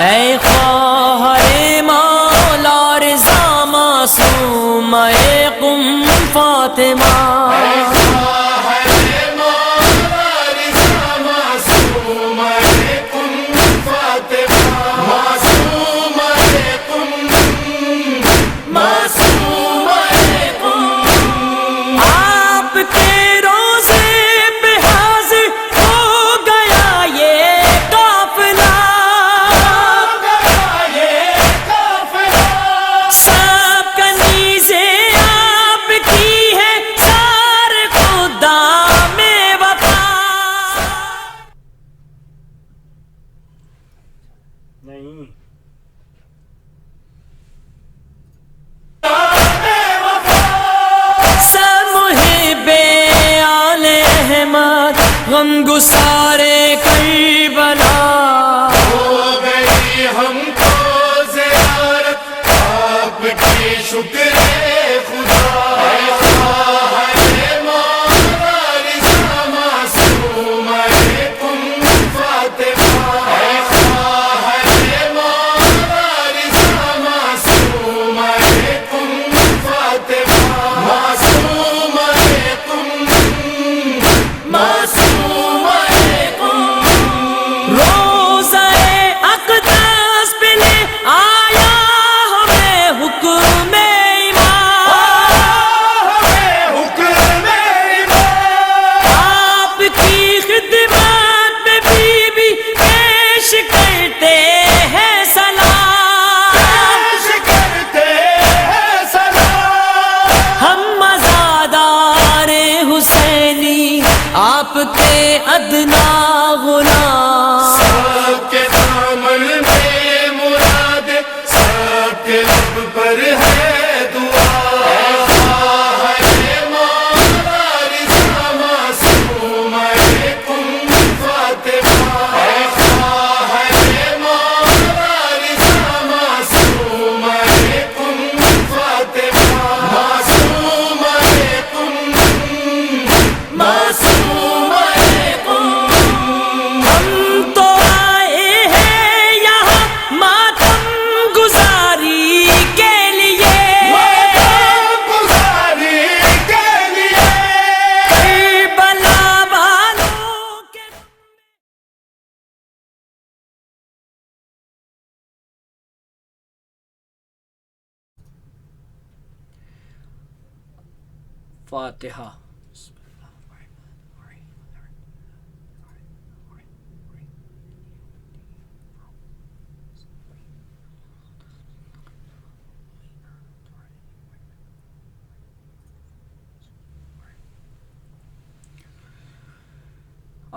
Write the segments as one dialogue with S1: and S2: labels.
S1: اے خواہر مولا رضا معصوم اے قم فاطمہ، غم گسارے کربلا
S2: ہو گئی ہم کو زیارت آپ کی، شکر خدا خواہر مولا رضا معصوم اے قم فاطمہ، خواہر مولا رضا معصوم اے قم فاطمہ، معصوم اے قم معصوم
S1: روزہ اقدس پہ لے آیا ہمیں حکم آپ کی خدمت میں بی پیش کرتے ہیں سلام، ہم مزادار حسینی آپ کے ادنا غلام،
S2: سب کے دامن میں مراد، سب کے لب پر ہے دعا، خواہر مولا رضا معصوم اے قم فاطمہ، خواہر مولا رضا معصوم اے قم فاطمہ، معصوم اے قم معصوم اے قم
S1: ہم تو آئے ہیں یہاں ماتم گزاری کے لیے،
S2: گزاری کے لیے،
S1: کربلا والوں کے فاتحہ۔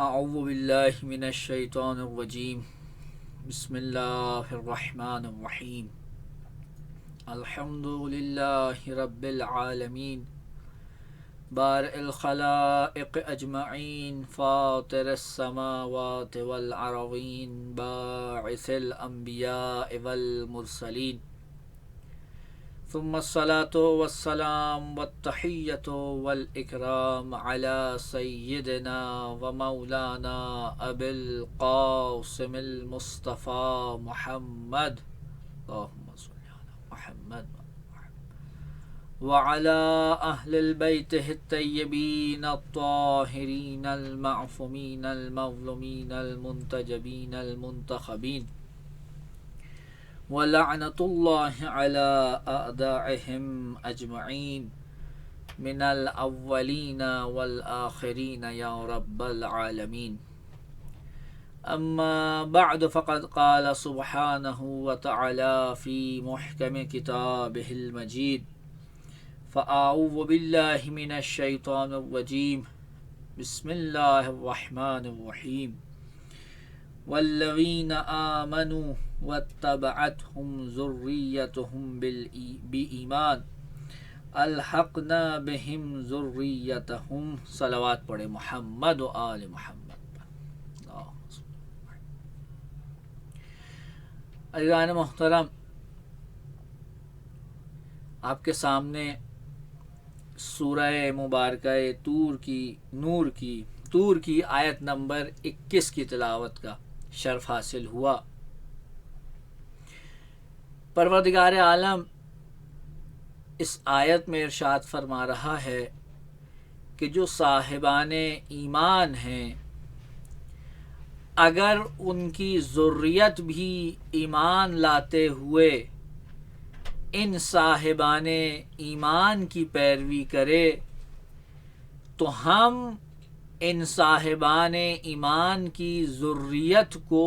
S1: اعوذ باللہ من الشیطان الرجیم، بسم اللہ الرحمن الرحیم، الحمد للہ رب العالمین، بارئ الخلائق اجمعین، فاطر السماوات والارضین، باعث الانبیاء والمرسلین، ثم الصلاة والسلام والتحیۃ والاکرام علی سیدنا ومولانا ابی القاسم المصطفى محمد، اللہم صل علی محمد وعلى أهل البيت الطيبين الطاهرين المعصومين المظلومين المنتجبين المنتخبين، ولعنة الله على أعدائهم أجمعين من الأولين والآخرين يا رب العالمين. أما بعد، فقد قال سبحانه وتعالى في محكم كتابه المجيد، فأعوذ بالله من الشيطان الرجيم، بسم الله الرحمن الرحيم، والذين آمنوا واتبعتهم ذريتهم بإيمان الحقنا بهم ذريتهم، صلوات پڑھے محمد و آل محمد۔ عزیزان محترم، آپ کے سامنے سورہ مبارکہ طور کی آیت نمبر 21 کی تلاوت کا شرف حاصل ہوا۔ پروردگار عالم اس آیت میں ارشاد فرما رہا ہے کہ جو صاحبان ایمان ہیں اگر ان کی ذریت بھی ایمان لاتے ہوئے ان صاحبان ایمان کی پیروی کرے تو ہم ان صاحبان ایمان کی ذریت کو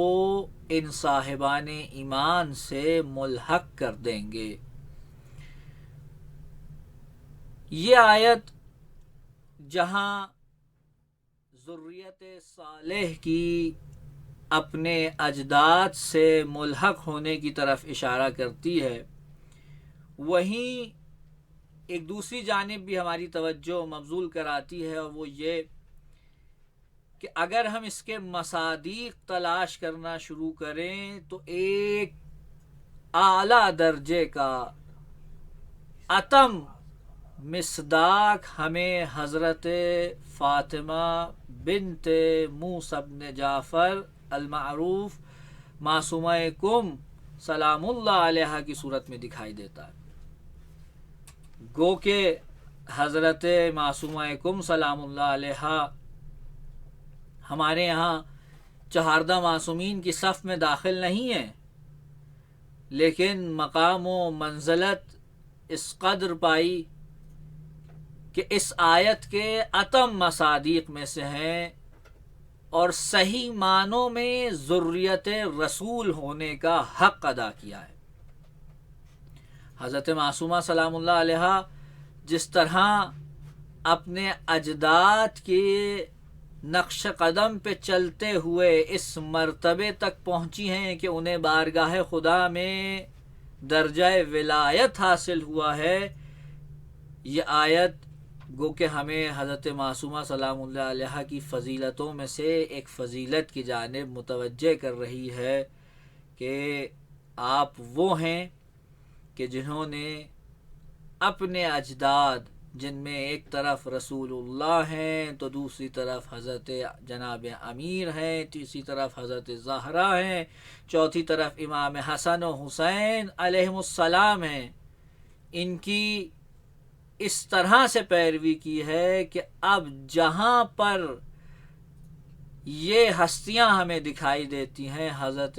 S1: ان صاحبان ایمان سے ملحق کر دیں گے۔ یہ آیت جہاں ذریت صالح کی اپنے اجداد سے ملحق ہونے کی طرف اشارہ کرتی ہے، وہیں ایک دوسری جانب بھی ہماری توجہ مبذول کراتی ہے، اور وہ یہ کہ اگر ہم اس کے مصادیق تلاش کرنا شروع کریں تو ایک اعلیٰ درجے کا اتم مصداق ہمیں حضرت فاطمہ بنت موسیٰ بن جعفر المعروف معصومہ کم سلام اللہ علیہ کی صورت میں دکھائی دیتا ہے۔ گو کہ حضرت معصومہ کم سلام اللہ علیہ ہمارے یہاں چہاردہ معصومین کی صف میں داخل نہیں ہیں، لیکن مقام و منزلت اس قدر پائی کہ اس آیت کے اتم مصادیق میں سے ہیں اور صحیح معنوں میں ذریت رسول ہونے کا حق ادا کیا ہے۔ حضرت معصومہ سلام اللہ علیہ جس طرح اپنے اجداد کے نقش قدم پہ چلتے ہوئے اس مرتبے تک پہنچی ہیں کہ انہیں بارگاہ خدا میں درجہ ولایت حاصل ہوا ہے، یہ آیت گو کہ ہمیں حضرت معصومہ سلام اللہ علیہ کی فضیلتوں میں سے ایک فضیلت کی جانب متوجہ کر رہی ہے کہ آپ وہ ہیں کہ جنہوں نے اپنے اجداد، جن میں ایک طرف رسول اللہ ہیں تو دوسری طرف حضرت جناب امیر ہیں، تیسری طرف حضرت زہرا ہیں، چوتھی طرف امام حسن و حسین علیہم السلام ہیں، ان کی اس طرح سے پیروی کی ہے کہ اب جہاں پر یہ ہستیاں ہمیں دکھائی دیتی ہیں حضرت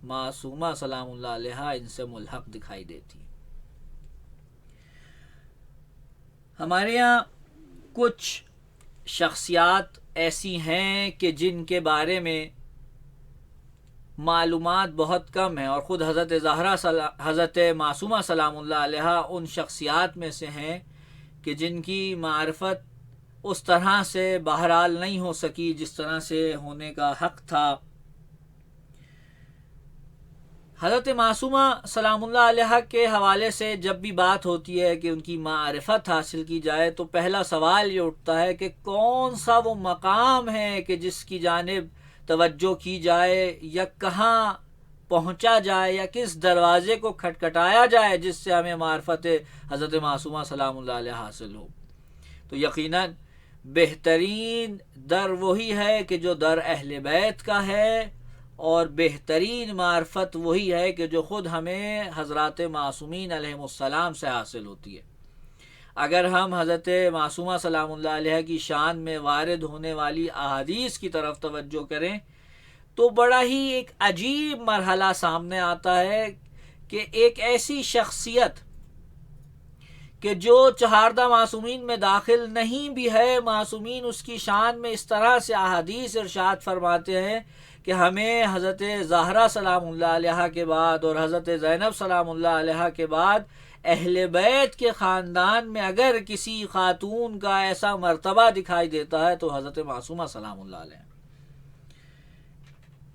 S1: معصومہ سلام اللہ علیہ ان سے ملحق دکھائی دیتی ہیں۔ ہمارے یہاں کچھ شخصیات ایسی ہیں کہ جن کے بارے میں معلومات بہت کم ہیں، اور خود حضرت زہرا حضرت معصومہ سلام اللہ علیہ ان شخصیات میں سے ہیں کہ جن کی معرفت اس طرح سے بہرحال نہیں ہو سکی جس طرح سے ہونے کا حق تھا۔ حضرت معصومہ سلام اللہ علیہ کے حوالے سے جب بھی بات ہوتی ہے کہ ان کی معرفت حاصل کی جائے تو پہلا سوال یہ اٹھتا ہے کہ کون سا وہ مقام ہے کہ جس کی جانب توجہ کی جائے، یا کہاں پہنچا جائے، یا کس دروازے کو کھٹکھٹایا جائے جس سے ہمیں معرفت حضرت معصومہ سلام اللہ علیہ حاصل ہو۔ تو یقیناً بہترین در وہی ہے کہ جو در اہل بیت کا ہے، اور بہترین معرفت وہی ہے کہ جو خود ہمیں حضرات معصومین علیہم السلام سے حاصل ہوتی ہے۔ اگر ہم حضرت معصومہ سلام اللہ علیہ کی شان میں وارد ہونے والی احادیث کی طرف توجہ کریں تو بڑا ہی ایک عجیب مرحلہ سامنے آتا ہے کہ ایک ایسی شخصیت کہ جو چہاردہ معصومین میں داخل نہیں بھی ہے، معصومین اس کی شان میں اس طرح سے احادیث ارشاد فرماتے ہیں کہ ہمیں حضرت زہرا سلام اللہ علیہ کے بعد اور حضرت زینب سلام اللہ علیہ کے بعد اہل بیت کے خاندان میں اگر کسی خاتون کا ایسا مرتبہ دکھائی دیتا ہے تو حضرت معصومہ سلام اللہ علیہ۔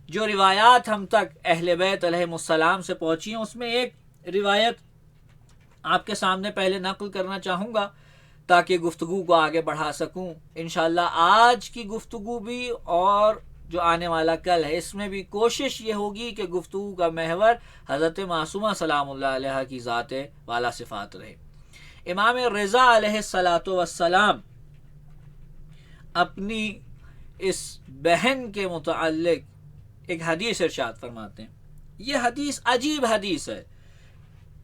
S1: جو روایات ہم تک اہل بیت علیہ السلام سے پہنچی ہیں اس میں ایک روایت آپ کے سامنے پہلے نقل کرنا چاہوں گا تاکہ گفتگو کو آگے بڑھا سکوں۔ انشاءاللہ آج کی گفتگو بھی اور جو آنے والا کل ہے اس میں بھی کوشش یہ ہوگی کہ گفتگو کا محور حضرت معصومہ سلام اللہ علیہ کی ذات والا صفات رہے۔ امام رضا علیہ السلام اپنی اس بہن کے متعلق ایک حدیث ارشاد فرماتے ہیں۔ یہ حدیث عجیب حدیث ہے،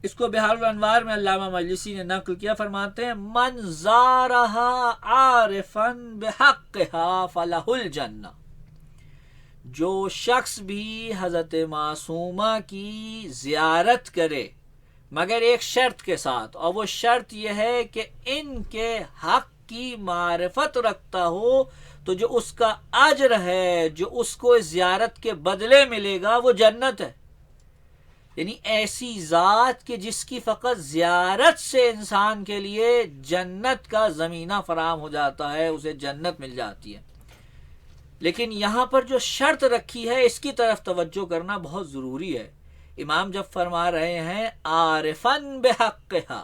S1: اس کو بحار الانوار میں علامہ مجلسی نے نقل کیا، فرماتے ہیں من زارہا عارفا بحقہا فلہ الجنہ، جو شخص بھی حضرت معصومہ کی زیارت کرے مگر ایک شرط کے ساتھ، اور وہ شرط یہ ہے کہ ان کے حق کی معرفت رکھتا ہو، تو جو اس کا اجر ہے، جو اس کو زیارت کے بدلے ملے گا، وہ جنت ہے۔ یعنی ایسی ذات کہ جس کی فقط زیارت سے انسان کے لیے جنت کا زمینہ فراہم ہو جاتا ہے، اسے جنت مل جاتی ہے۔ لیکن یہاں پر جو شرط رکھی ہے اس کی طرف توجہ کرنا بہت ضروری ہے۔ امام جب فرما رہے ہیں عارفاً بحقہا،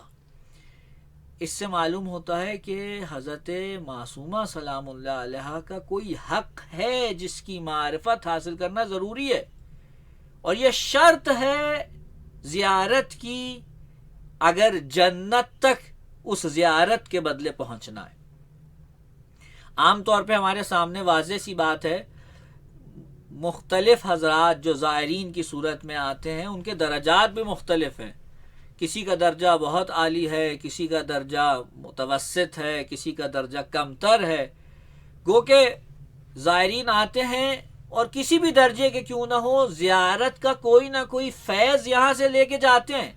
S1: اس سے معلوم ہوتا ہے کہ حضرت معصومہ سلام اللہ علیہ کا کوئی حق ہے جس کی معرفت حاصل کرنا ضروری ہے، اور یہ شرط ہے زیارت کی، اگر جنت تک اس زیارت کے بدلے پہنچنا ہے۔ عام طور پہ ہمارے سامنے واضح سی بات ہے، مختلف حضرات جو زائرین کی صورت میں آتے ہیں ان کے درجات بھی مختلف ہیں، کسی کا درجہ بہت عالی ہے، کسی کا درجہ متوسط ہے، کسی کا درجہ کم تر ہے۔ گو کہ زائرین آتے ہیں اور کسی بھی درجے کے کیوں نہ ہو، زیارت کا کوئی نہ کوئی فیض یہاں سے لے کے جاتے ہیں،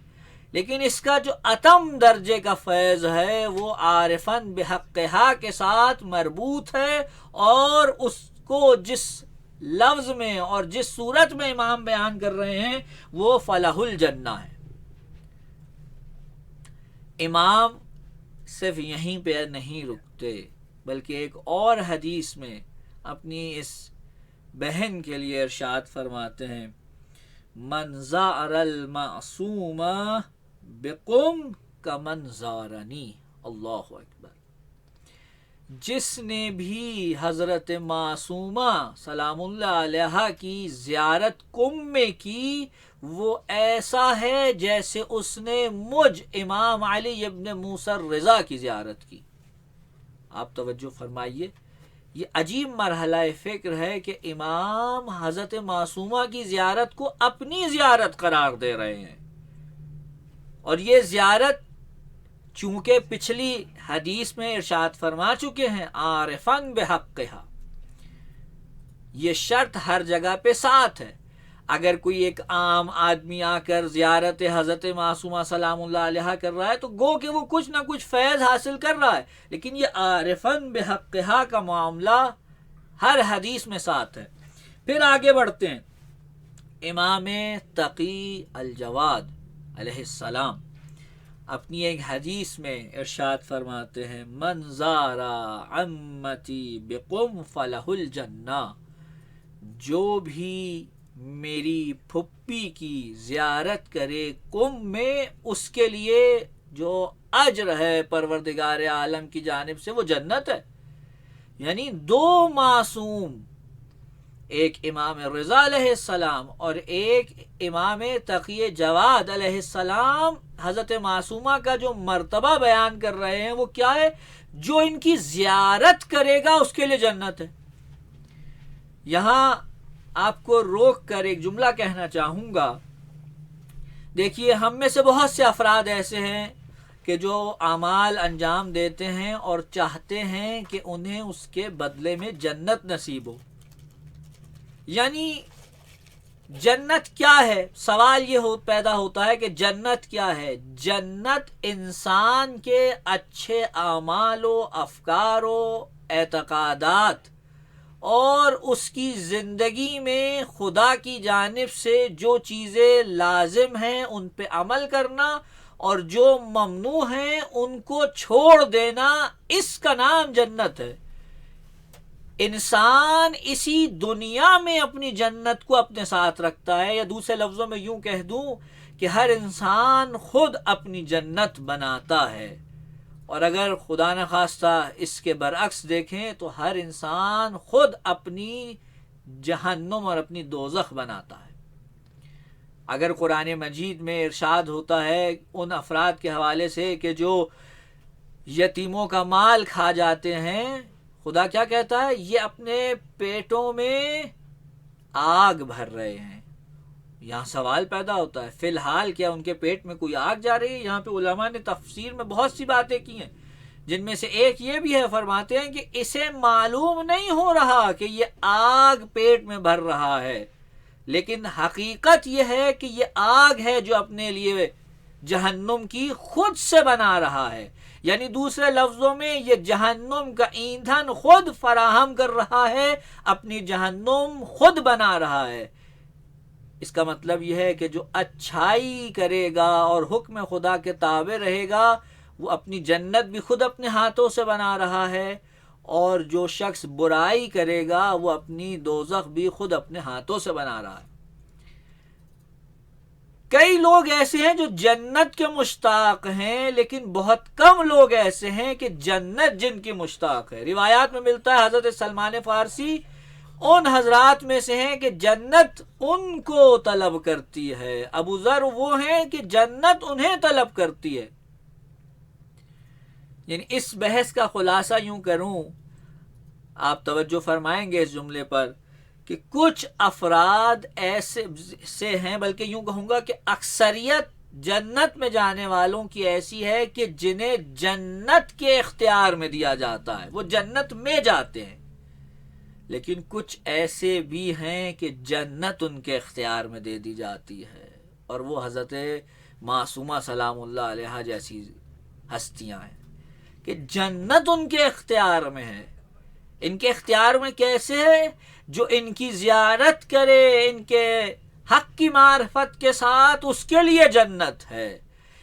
S1: لیکن اس کا جو اتم درجے کا فیض ہے وہ عارفاً بحقہا کے ساتھ مربوط ہے، اور اس کو جس لفظ میں اور جس صورت میں امام بیان کر رہے ہیں وہ فلاح الجنہ ہے۔ امام صرف یہیں پہ نہیں رکتے، بلکہ ایک اور حدیث میں اپنی اس بہن کے لیے ارشاد فرماتے ہیں من زار المعصوم بقم کمن زارنی، اللہ اکبر، جس نے بھی حضرت معصومہ سلام اللہ علیہ کی زیارت قم میں کی، وہ ایسا ہے جیسے اس نے مجھ امام علی ابن موسیٰ الرضا کی زیارت کی۔ آپ توجہ فرمائیے، یہ عجیب مرحلہ فکر ہے کہ امام حضرت معصومہ کی زیارت کو اپنی زیارت قرار دے رہے ہیں، اور یہ زیارت چونکہ پچھلی حدیث میں ارشاد فرما چکے ہیں عارفاً بحقہا، یہ شرط ہر جگہ پہ ساتھ ہے۔ اگر کوئی ایک عام آدمی آ کر زیارت حضرت معصومہ سلام اللہ علیہ کر رہا ہے تو گو کہ وہ کچھ نہ کچھ فیض حاصل کر رہا ہے، لیکن یہ عارفاً بحقہا کا معاملہ ہر حدیث میں ساتھ ہے۔ پھر آگے بڑھتے ہیں، امام تقی الجواد علیہ السلام اپنی ایک حدیث میں ارشاد فرماتے ہیں من زار عمتی بقم فلہ الجنہ، جو بھی میری پھپھی کی زیارت کرے قم میں، اس کے لیے جو اجر ہے پروردگار عالم کی جانب سے وہ جنت ہے۔ یعنی دو معصوم، ایک امام رضا علیہ السلام اور ایک امام تقی جواد علیہ السلام، حضرت معصومہ کا جو مرتبہ بیان کر رہے ہیں وہ کیا ہے؟ جو ان کی زیارت کرے گا اس کے لیے جنت ہے۔ یہاں آپ کو روک کر ایک جملہ کہنا چاہوں گا، دیکھیے ہم میں سے بہت سے افراد ایسے ہیں کہ جو اعمال انجام دیتے ہیں اور چاہتے ہیں کہ انہیں اس کے بدلے میں جنت نصیب ہو۔ یعنی جنت کیا ہے؟ سوال یہ پیدا ہوتا ہے کہ جنت کیا ہے؟ جنت انسان کے اچھے اعمال و افکار و اعتقادات اور اس کی زندگی میں خدا کی جانب سے جو چیزیں لازم ہیں ان پہ عمل کرنا اور جو ممنوع ہیں ان کو چھوڑ دینا، اس کا نام جنت ہے۔ انسان اسی دنیا میں اپنی جنت کو اپنے ساتھ رکھتا ہے، یا دوسرے لفظوں میں یوں کہہ دوں کہ ہر انسان خود اپنی جنت بناتا ہے، اور اگر خدا نخواستہ اس کے برعکس دیکھیں تو ہر انسان خود اپنی جہنم اور اپنی دوزخ بناتا ہے۔ اگر قرآن مجید میں ارشاد ہوتا ہے ان افراد کے حوالے سے کہ جو یتیموں کا مال کھا جاتے ہیں، خدا کیا کہتا ہے؟ یہ اپنے پیٹوں میں آگ بھر رہے ہیں، یہاں سوال پیدا ہوتا ہے، فی الحال کیا ان کے پیٹ میں کوئی آگ جا رہی ہے؟ یہاں پہ علماء نے تفسیر میں بہت سی باتیں کی ہیں، جن میں سے ایک یہ بھی ہے، فرماتے ہیں کہ اسے معلوم نہیں ہو رہا کہ یہ آگ پیٹ میں بھر رہا ہے، لیکن حقیقت یہ ہے کہ یہ آگ ہے جو اپنے لیے جہنم کی خود سے بنا رہا ہے، یعنی دوسرے لفظوں میں یہ جہنم کا ایندھن خود فراہم کر رہا ہے، اپنی جہنم خود بنا رہا ہے۔ اس کا مطلب یہ ہے کہ جو اچھائی کرے گا اور حکم خدا کے تابع رہے گا وہ اپنی جنت بھی خود اپنے ہاتھوں سے بنا رہا ہے، اور جو شخص برائی کرے گا وہ اپنی دوزخ بھی خود اپنے ہاتھوں سے بنا رہا ہے۔ کئی لوگ ایسے ہیں جو جنت کے مشتاق ہیں، لیکن بہت کم لوگ ایسے ہیں کہ جنت جن کی مشتاق ہے۔ روایات میں ملتا ہے حضرت سلمان فارسی ان حضرات میں سے ہیں کہ جنت ان کو طلب کرتی ہے، ابو ذر وہ ہیں کہ جنت انہیں طلب کرتی ہے۔ یعنی اس بحث کا خلاصہ یوں کروں، آپ توجہ فرمائیں گے اس جملے پر، کہ کچھ افراد ایسے سے ہیں، بلکہ یوں کہوں گا کہ اکثریت جنت میں جانے والوں کی ایسی ہے کہ جنہیں جنت کے اختیار میں دیا جاتا ہے، وہ جنت میں جاتے ہیں، لیکن کچھ ایسے بھی ہیں کہ جنت ان کے اختیار میں دے دی جاتی ہے، اور وہ حضرت معصومہ سلام اللہ علیہا جیسی ہستیاں ہیں کہ جنت ان کے اختیار میں ہے۔ ان کے اختیار میں کیسے ہے؟ جو ان کی زیارت کرے ان کے حق کی معرفت کے ساتھ، اس کے لیے جنت ہے،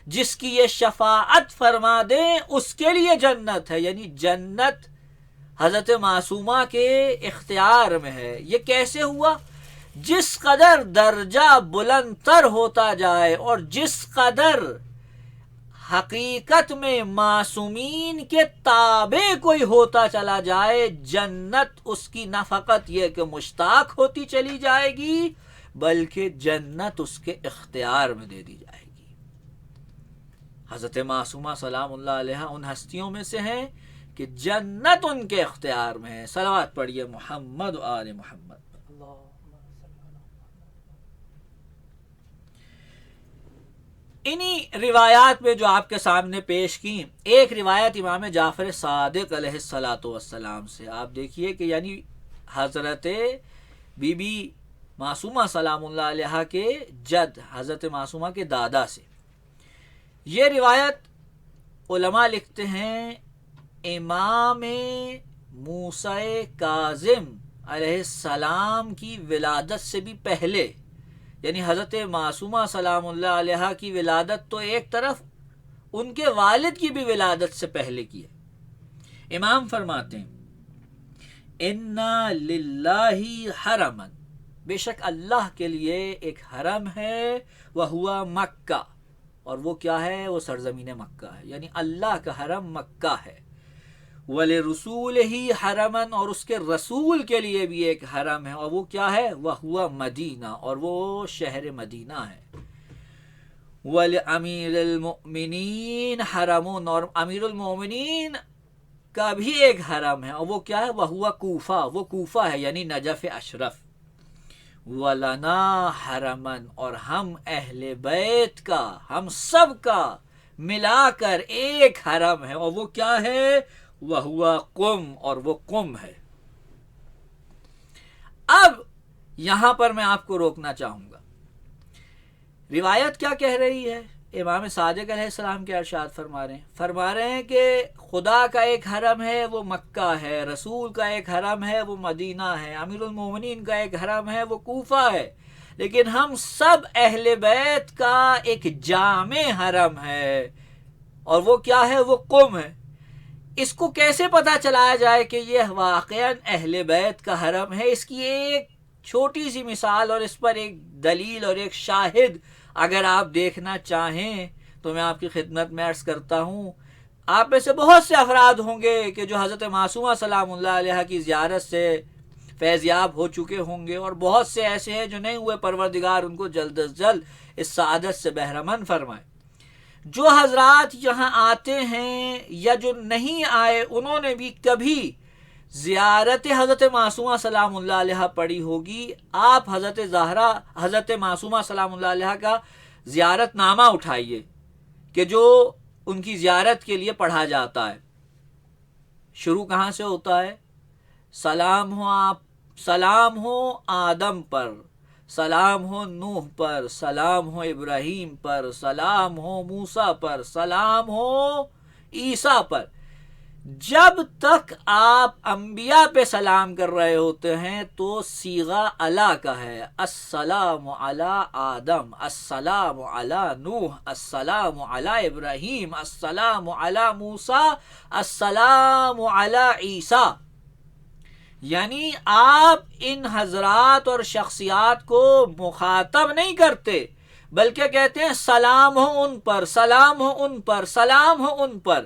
S1: جس کی یہ شفاعت فرما دے اس کے لیے جنت ہے، یعنی جنت حضرت معصومہ کے اختیار میں ہے۔ یہ کیسے ہوا؟ جس قدر درجہ بلند تر ہوتا جائے اور جس قدر حقیقت میں معصومین کے تابع کوئی ہوتا چلا جائے، جنت اس کی نہ فقط یہ کہ مشتاق ہوتی چلی جائے گی، بلکہ جنت اس کے اختیار میں دے دی جائے گی۔ حضرت معصومہ سلام اللہ علیہ ان ہستیوں میں سے ہیں کہ جنت ان کے اختیار میں ہے۔ صلوات پڑھیے محمد و آل محمد۔ انہی روایات میں جو آپ کے سامنے پیش کی، ایک روایت امام جعفر صادق علیہ السلام سے، آپ دیکھیے کہ یعنی حضرت بی بی معصومہ سلام اللہ علیہ کے جد حضرت معصومہ کے دادا سے یہ روایت علماء لکھتے ہیں امام موسیٰ کاظم علیہ السلام کی ولادت سے بھی پہلے، یعنی حضرت معصومہ سلام اللہ علیہ کی ولادت تو ایک طرف، ان کے والد کی بھی ولادت سے پہلے کی ہے۔ امام فرماتے ہیں اِنَّا لِلَّهِ حَرَمًا، بے شک اللہ کے لیے ایک حرم ہے، وَهُوَ مکہ، اور وہ کیا ہے؟ وہ سرزمین مکہ ہے، یعنی اللہ کا حرم مکہ ہے۔ وَلِرُسُولِهِ حَرَمًا، اور اس کے رسول کے لیے بھی ایک حرم ہے، اور وہ کیا ہے؟ وَهُوَ مدینہ، اور وہ شہر مدینہ ہے۔ وَلِأَمِيرِ الْمُؤْمِنِينَ حَرَمٌ، اور امیر المومنین کا بھی ایک حرم ہے، اور وہ کیا ہے؟ وَهُوَ کوفہ، وہ کوفہ ہے، یعنی نجف اشرف۔ وَلَنَا حَرَمًا، اور ہم اہل بیت کا، ہم سب کا ملا کر ایک حرم ہے، اور وہ کیا ہے؟ وَهُوَ قُم، اور وہ قم ہے۔ اب یہاں پر میں آپ کو روکنا چاہوں گا، روایت کیا کہہ رہی ہے؟ امام صادق علیہ السلام کے ارشاد فرما رہے ہیں کہ خدا کا ایک حرم ہے وہ مکہ ہے، رسول کا ایک حرم ہے وہ مدینہ ہے، امیر المومنین کا ایک حرم ہے وہ کوفہ ہے، لیکن ہم سب اہل بیت کا ایک جامع حرم ہے، اور وہ کیا ہے؟ وہ قم ہے۔ اس کو کیسے پتہ چلایا جائے کہ یہ واقعاً اہل بیت کا حرم ہے؟ اس کی ایک چھوٹی سی مثال اور اس پر ایک دلیل اور ایک شاہد اگر آپ دیکھنا چاہیں تو میں آپ کی خدمت میں عرض کرتا ہوں۔ آپ میں سے بہت سے افراد ہوں گے کہ جو حضرت معصومہ سلام اللہ علیہ کی زیارت سے فیض یاب ہو چکے ہوں گے، اور بہت سے ایسے ہیں جو نہیں ہوئے، پروردگار ان کو جلد از جلد اس سعادت سے بہرمند فرمائے۔ جو حضرات یہاں آتے ہیں یا جو نہیں آئے، انہوں نے بھی کبھی زیارت حضرت معصومہ سلام اللہ علیہ پڑھی ہوگی، آپ حضرت زہرا حضرت معصومہ سلام اللہ علیہ کا زیارت نامہ اٹھائیے کہ جو ان کی زیارت کے لیے پڑھا جاتا ہے. شروع کہاں سے ہوتا ہے؟ سلام ہو آدم پر، سلام ہو نوح پر، سلام ہو ابراہیم پر، سلام ہو موسیٰ پر، سلام ہو عیسیٰ پر. جب تک آپ انبیاء پہ سلام کر رہے ہوتے ہیں تو صیغہ الا کا ہے، السلام علی آدم، السلام علی نوح، السلام علی ابراہیم، السلام علی موسیٰ، السلام علی عیسیٰ. یعنی آپ ان حضرات اور شخصیات کو مخاطب نہیں کرتے، بلکہ کہتے ہیں سلام ہو ان پر، سلام ہو ان پر، سلام ہو ان پر.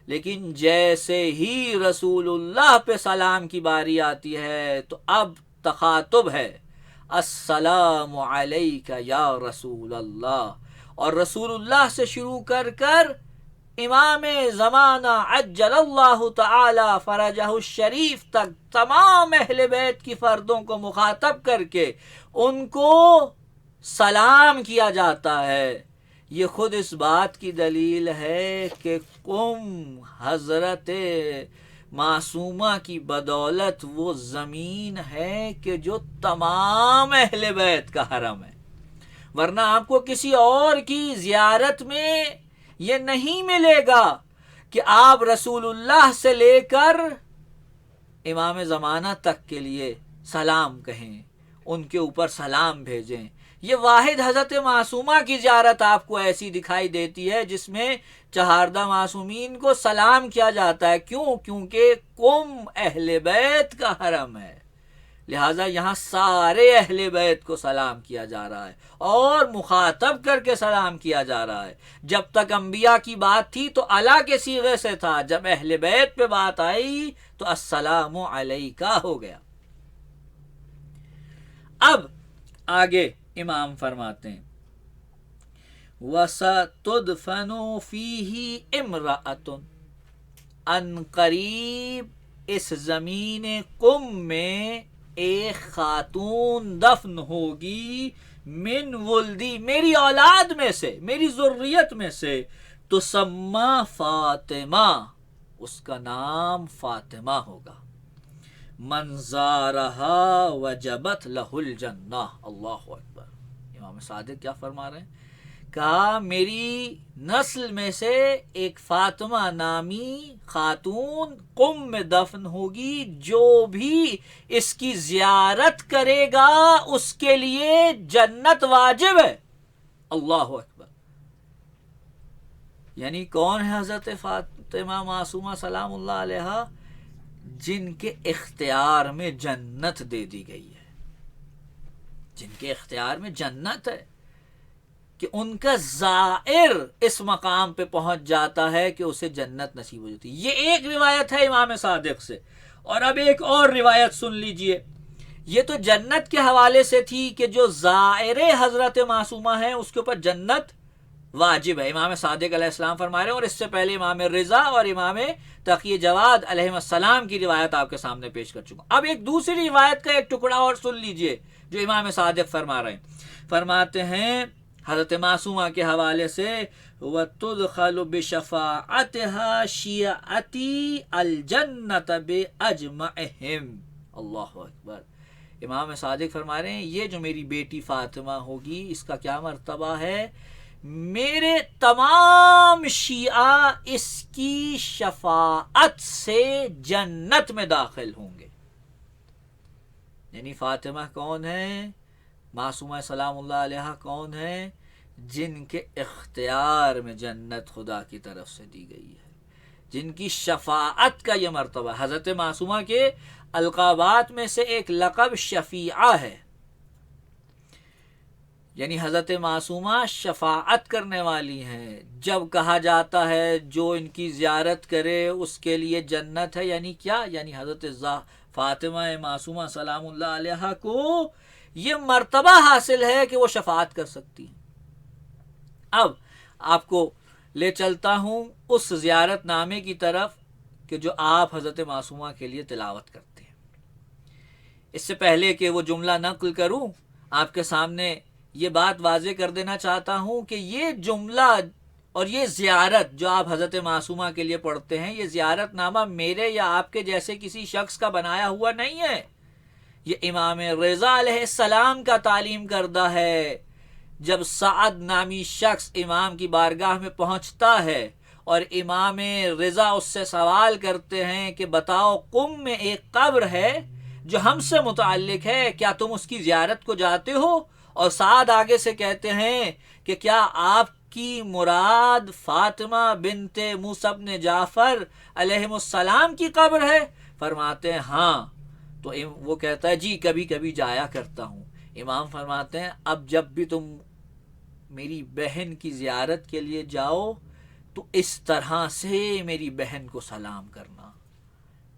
S1: لیکن جیسے ہی رسول اللہ پہ سلام کی باری آتی ہے تو اب تخاطب ہے، السلام علیک یا رسول اللہ. اور رسول اللہ سے شروع کر کر امام زمانہ عجل اللہ تعالی فرجہ الشریف تک تمام اہل بیت کی فردوں کو مخاطب کر کے ان کو سلام کیا جاتا ہے. یہ خود اس بات کی دلیل ہے کہ حضرت معصومہ کی بدولت وہ زمین ہے کہ جو تمام اہل بیت کا حرم ہے، ورنہ آپ کو کسی اور کی زیارت میں یہ نہیں ملے گا کہ آپ رسول اللہ سے لے کر امام زمانہ تک کے لیے سلام کہیں، ان کے اوپر سلام بھیجیں. یہ واحد حضرت معصومہ کی زیارت آپ کو ایسی دکھائی دیتی ہے جس میں چہاردہ معصومین کو سلام کیا جاتا ہے. کیوں؟ کیونکہ اہل بیت کا حرم ہے، لہٰذا یہاں سارے اہل بیت کو سلام کیا جا رہا ہے اور مخاطب کر کے سلام کیا جا رہا ہے. جب تک انبیاء کی بات تھی تو الا کے صیغے سے تھا، جب اہل بیت پہ بات آئی تو السلام علیکہ ہو گیا. اب آگے امام فرماتے ہیں وَسَتُدْفَنُ فِيهِ امْرَأَةٌ، ان قریب اس زمین قم میں ایک خاتون دفن ہوگی، من ولدی، میری اولاد میں سے، میری ذریت میں سے، تسمى فاطمہ، اس کا نام فاطمہ ہوگا. من زارہا وجبت لہ الجنہ. اللہ اکبر. امام صادق کیا فرما رہے ہیں؟ کہا میری نسل میں سے ایک فاطمہ نامی خاتون قم میں دفن ہوگی، جو بھی اس کی زیارت کرے گا اس کے لیے جنت واجب ہے. اللہ اکبر. یعنی کون ہے حضرت فاطمہ معصومہ سلام اللہ علیہ؟ جن کے اختیار میں جنت دے دی گئی ہے، جن کے اختیار میں جنت ہے، کہ ان کا زائر اس مقام پہ پہنچ جاتا ہے کہ اسے جنت نصیب ہو جاتی ہے. یہ ایک روایت ہے امام صادق سے. اور اب ایک اور روایت سن لیجئے. یہ تو جنت کے حوالے سے تھی کہ جو زائر حضرت معصومہ ہیں اس کے اوپر جنت واجب ہے. امام صادق علیہ السلام فرما رہے ہیں، اور اس سے پہلے امام رضا اور امام تقی جواد علیہ السلام کی روایت آپ کے سامنے پیش کر چکا. اب ایک دوسری روایت کا ایک ٹکڑا اور سن لیجئے جو امام صادق فرما رہے ہیں. فرماتے ہیں حضرت معصومہ کے حوالے سے وَتُدْخَلُ بِشَفَاعَتِهَا شِيَعَتِي الْجَنَّةَ بِأَجْمَعِهِمْ. اللہ اکبر. امام صادق فرما رہے ہیں یہ جو میری بیٹی فاطمہ ہوگی اس کا کیا مرتبہ ہے؟ میرے تمام شیعہ اس کی شفاعت سے جنت میں داخل ہوں گے. یعنی فاطمہ کون ہے؟ معصومہ سلام اللہ علیہ کون ہے؟ جن کے اختیار میں جنت خدا کی طرف سے دی گئی ہے، جن کی شفاعت کا یہ مرتبہ. حضرت معصومہ کے القابات میں سے ایک لقب شفیعہ ہے، یعنی حضرت معصومہ شفاعت کرنے والی ہیں. جب کہا جاتا ہے جو ان کی زیارت کرے اس کے لیے جنت ہے، یعنی کیا؟ یعنی حضرت فاطمہ معصومہ سلام اللہ علیہ کو یہ مرتبہ حاصل ہے کہ وہ شفاعت کر سکتی ہیں. اب آپ کو لے چلتا ہوں اس زیارت نامے کی طرف کہ جو آپ حضرت معصومہ کے لیے تلاوت کرتے ہیں۔ اس سے پہلے کہ وہ جملہ نقل کروں، آپ کے سامنے یہ بات واضح کر دینا چاہتا ہوں کہ یہ جملہ اور یہ زیارت جو آپ حضرت معصومہ کے لیے پڑھتے ہیں، یہ زیارت نامہ میرے یا آپ کے جیسے کسی شخص کا بنایا ہوا نہیں ہے، یہ امام رضا علیہ السلام کا تعلیم کردہ ہے۔ جب سعد نامی شخص امام کی بارگاہ میں پہنچتا ہے اور امام رضا اس سے سوال کرتے ہیں کہ بتاؤ، قم میں ایک قبر ہے جو ہم سے متعلق ہے، کیا تم اس کی زیارت کو جاتے ہو؟ اور سعد آگے سے کہتے ہیں کہ کیا آپ کی مراد فاطمہ بنت موسیٰ بن جعفر علیہ السلام کی قبر ہے؟ فرماتے ہیں ہاں۔ تو وہ کہتا ہے جی کبھی کبھی جایا کرتا ہوں۔ امام فرماتے ہیں اب جب بھی تم میری بہن کی زیارت کے لیے جاؤ تو اس طرح سے میری بہن کو سلام کرنا،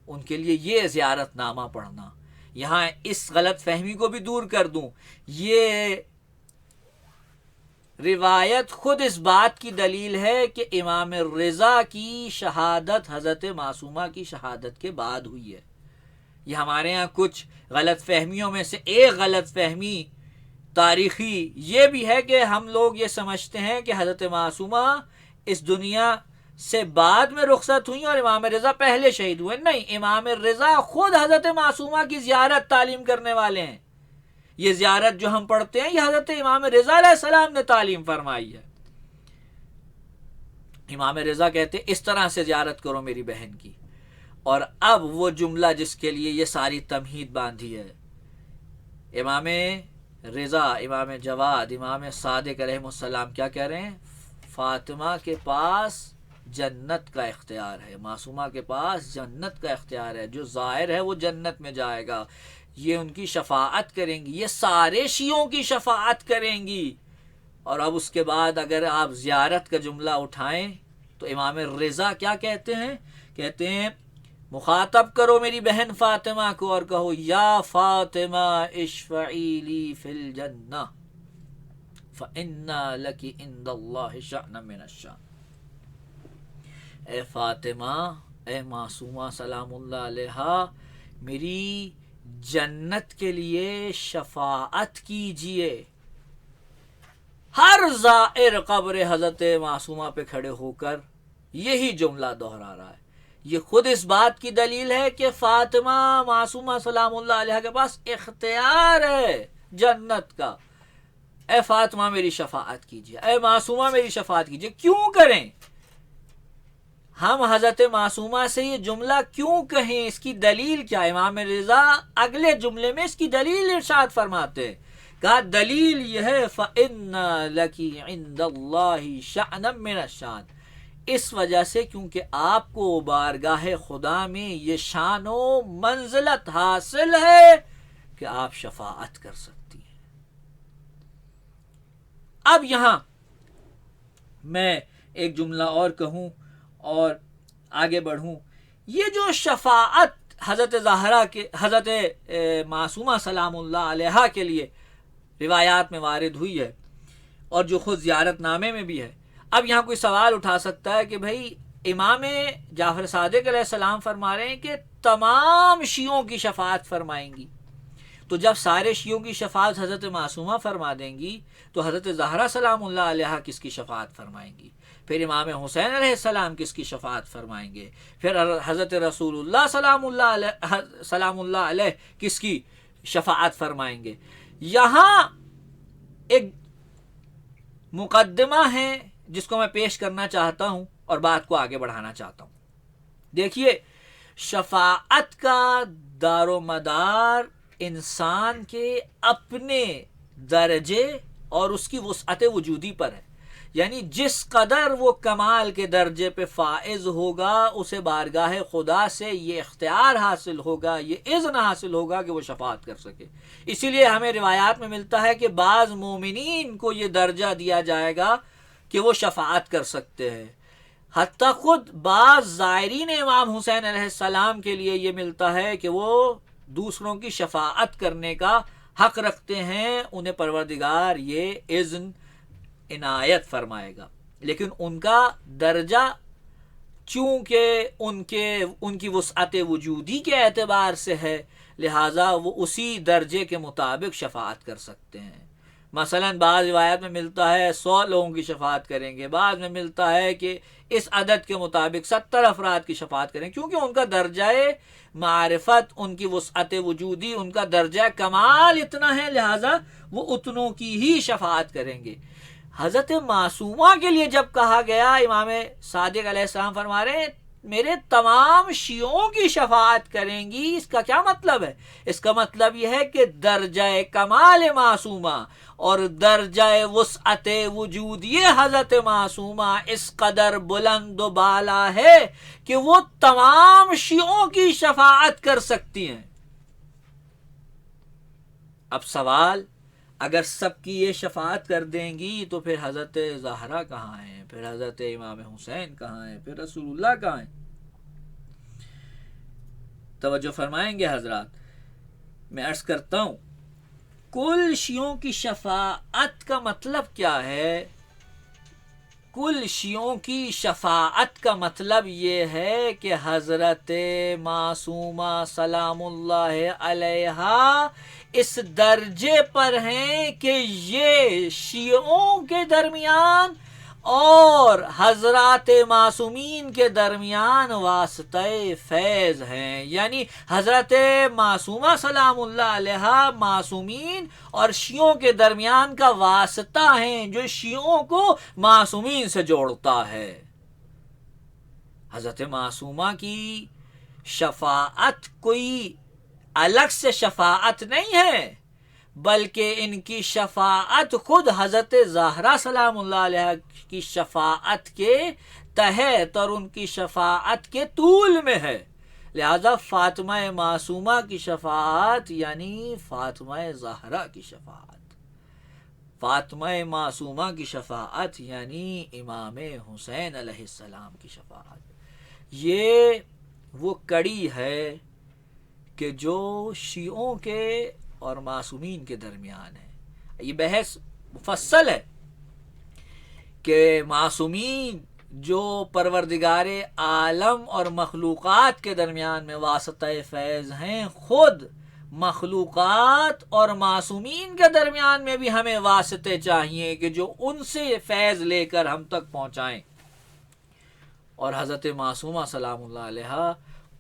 S1: ان کے لیے یہ زیارت نامہ پڑھنا۔ یہاں اس غلط فہمی کو بھی دور کر دوں، یہ روایت خود اس بات کی دلیل ہے کہ امام رضا کی شہادت حضرت معصومہ کی شہادت کے بعد ہوئی ہے۔ یہ ہمارے ہاں کچھ غلط فہمیوں میں سے ایک غلط فہمی تاریخی یہ بھی ہے کہ ہم لوگ یہ سمجھتے ہیں کہ حضرت معصومہ اس دنیا سے بعد میں رخصت ہوئی اور امام رضا پہلے شہید ہوئے۔ نہیں، امام رضا خود حضرت معصومہ کی زیارت تعلیم کرنے والے ہیں۔ یہ زیارت جو ہم پڑھتے ہیں یہ حضرت امام رضا علیہ السلام نے تعلیم فرمائی ہے۔ امام رضا کہتے اس طرح سے زیارت کرو میری بہن کی۔ اور اب وہ جملہ جس کے لیے یہ ساری تمہید باندھی ہے، امام رضا، امام جواد، امام صادق علیہ السلام کیا کہہ رہے ہیں؟ فاطمہ کے پاس جنت کا اختیار ہے، معصومہ کے پاس جنت کا اختیار ہے، جو ظاہر ہے وہ جنت میں جائے گا، یہ ان کی شفاعت کریں گی، یہ سارے شیعوں کی شفاعت کریں گی۔ اور اب اس کے بعد اگر آپ زیارت کا جملہ اٹھائیں تو امام رضا کیا کہتے ہیں؟ کہتے ہیں مخاطب کرو میری بہن فاطمہ کو اور کہو یا فاطمہ اشفعی لی فی الجنہ فإنَّ لَكِ عِندَ اللَّهِ شَأْنًا مِنَ الشَّأْنِ۔ اے فاطمہ، اے معصومہ سلام اللہ علیہا، میری جنت کے لیے شفاعت کیجئے۔ ہر زائر قبر حضرت معصومہ پہ کھڑے ہو کر یہی جملہ دہرا رہا ہے۔ یہ خود اس بات کی دلیل ہے کہ فاطمہ معصومہ سلام اللہ علیہ کے پاس اختیار ہے جنت کا۔ اے فاطمہ میری شفاعت کیجئے، اے معصومہ میری شفاعت کیجئے۔ کیوں کریں؟ ہم حضرت معصومہ سے یہ جملہ کیوں کہیں؟ اس کی دلیل کیا؟ امام رضا اگلے جملے میں اس کی دلیل ارشاد فرماتے ہیں، کہا دلیل یہ ہے فَإِنَّ لَكِ عِندَ اللَّهِ شَأْنًا مِنَ الشَّأْنِ، اس وجہ سے کیونکہ آپ کو بارگاہ خدا میں یہ شان و منزلت حاصل ہے کہ آپ شفاعت کر سکتی ہیں۔ اب یہاں میں ایک جملہ اور کہوں اور آگے بڑھوں۔ یہ جو شفاعت حضرت زہرا کے، حضرت معصومہ سلام اللہ علیہا کے لیے روایات میں وارد ہوئی ہے اور جو خود زیارت نامے میں بھی ہے، اب یہاں کوئی سوال اٹھا سکتا ہے کہ بھائی امام جعفر صادق علیہ السلام فرما رہے ہیں کہ تمام شیعوں کی شفاعت فرمائیں گی، تو جب سارے شیعوں کی شفاعت حضرت معصومہ فرما دیں گی تو حضرت زہرا سلام اللہ علیہا کس کی شفاعت فرمائیں گی؟ پھر امام حسین علیہ السلام کس کی شفاعت فرمائیں گے؟ پھر حضرت رسول اللہ سلام اللہ علیہ کس کی شفاعت فرمائیں گے؟ یہاں ایک مقدمہ ہے جس کو میں پیش کرنا چاہتا ہوں اور بات کو آگے بڑھانا چاہتا ہوں۔ دیکھیے، شفاعت کا دار و مدار انسان کے اپنے درجے اور اس کی وسعت وجودی پر ہے، یعنی جس قدر وہ کمال کے درجے پہ فائز ہوگا اسے بارگاہ خدا سے یہ اختیار حاصل ہوگا، یہ اذن حاصل ہوگا کہ وہ شفاعت کر سکے۔ اسی لیے ہمیں روایات میں ملتا ہے کہ بعض مومنین کو یہ درجہ دیا جائے گا کہ وہ شفاعت کر سکتے ہیں، حتیٰ خود بعض زائرین امام حسین علیہ السلام کے لیے یہ ملتا ہے کہ وہ دوسروں کی شفاعت کرنے کا حق رکھتے ہیں، انہیں پروردگار یہ اذن عنایت فرمائے گا، لیکن ان کا درجہ چونکہ ان کی وسعت وجودی کے اعتبار سے ہے، لہٰذا وہ اسی درجے کے مطابق شفاعت کر سکتے ہیں۔ مثلا بعض روایت میں ملتا ہے 100 لوگوں کی شفاعت کریں گے، بعض میں ملتا ہے کہ اس عدد کے مطابق 70 افراد کی شفاعت کریں، کیونکہ ان کا درجہ معرفت، ان کی وسعت وجودی، ان کا درجہ کمال اتنا ہے، لہٰذا وہ اتنوں کی ہی شفاعت کریں گے۔ حضرت معصومہ کے لیے جب کہا گیا، امام صادق علیہ السلام فرما رہے ہیں میرے تمام شیعوں کی شفاعت کریں گی، اس کا کیا مطلب ہے؟ اس کا مطلب یہ ہے کہ درجہ کمال معصومہ اور درجہ وسعت وجودی حضرت معصومہ اس قدر بلند و بالا ہے کہ وہ تمام شیعوں کی شفاعت کر سکتی ہیں۔ اب سوال، اگر سب کی یہ شفاعت کر دیں گی تو پھر حضرت زہرا کہاں ہیں، پھر حضرت امام حسین کہاں ہیں، پھر رسول اللہ کہاں ہیں؟ توجہ فرمائیں گے حضرات، میں عرض کرتا ہوں کل شیعوں کی شفاعت کا مطلب کیا ہے؟ کل شیعوں کی شفاعت کا مطلب یہ ہے کہ حضرت معصومہ سلام اللہ علیہا اس درجے پر ہیں کہ یہ شیعوں کے درمیان اور حضرات معصومین کے درمیان واسطہ فیض ہیں، یعنی حضرت معصومہ سلام اللہ علیہا معصومین اور شیعوں کے درمیان کا واسطہ ہیں جو شیعوں کو معصومین سے جوڑتا ہے۔ حضرت معصومہ کی شفاعت کوئی الگ سے شفاعت نہیں ہے، بلکہ ان کی شفاعت خود حضرت زہرا سلام اللہ علیہ کی شفاعت کے تحت اور ان کی شفاعت کے طول میں ہے، لہذا فاطمہ معصومہ کی شفاعت یعنی فاطمہ زہرا کی شفاعت، فاطمہ معصومہ کی شفاعت یعنی امام حسین علیہ السلام کی شفاعت۔ یہ وہ کڑی ہے کہ جو شیعوں کے اور معصومین کے درمیان ہے۔ یہ بحث مفصل ہے کہ معصومین جو پروردگار عالم اور مخلوقات کے درمیان میں واسطہ فیض ہیں، خود مخلوقات اور معصومین کے درمیان میں بھی ہمیں واسطے چاہیے کہ جو ان سے فیض لے کر ہم تک پہنچائیں، اور حضرت معصومہ سلام اللہ علیہا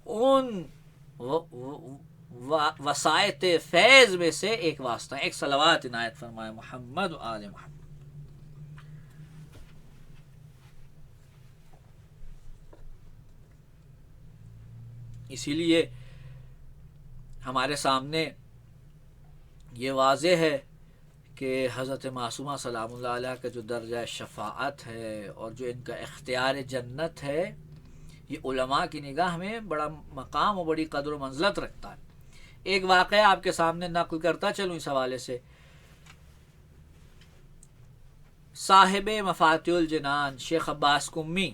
S1: ان وسائط فیض میں سے ایک واسطہ ہے۔ ایک صلوات عنایت فرمائے محمد و آل محمد۔ اسی لیے ہمارے سامنے یہ واضح ہے کہ حضرت معصومہ سلام اللہ علیہ کا جو درجہ شفاعت ہے اور جو ان کا اختیار جنت ہے، یہ علماء کی نگاہ میں بڑا مقام اور بڑی قدر و منزلت رکھتا ہے۔ ایک واقعہ آپ کے سامنے نقل کرتا چلوں اس حوالے سے۔ صاحب مفاتیح الجنان شیخ عباس قمی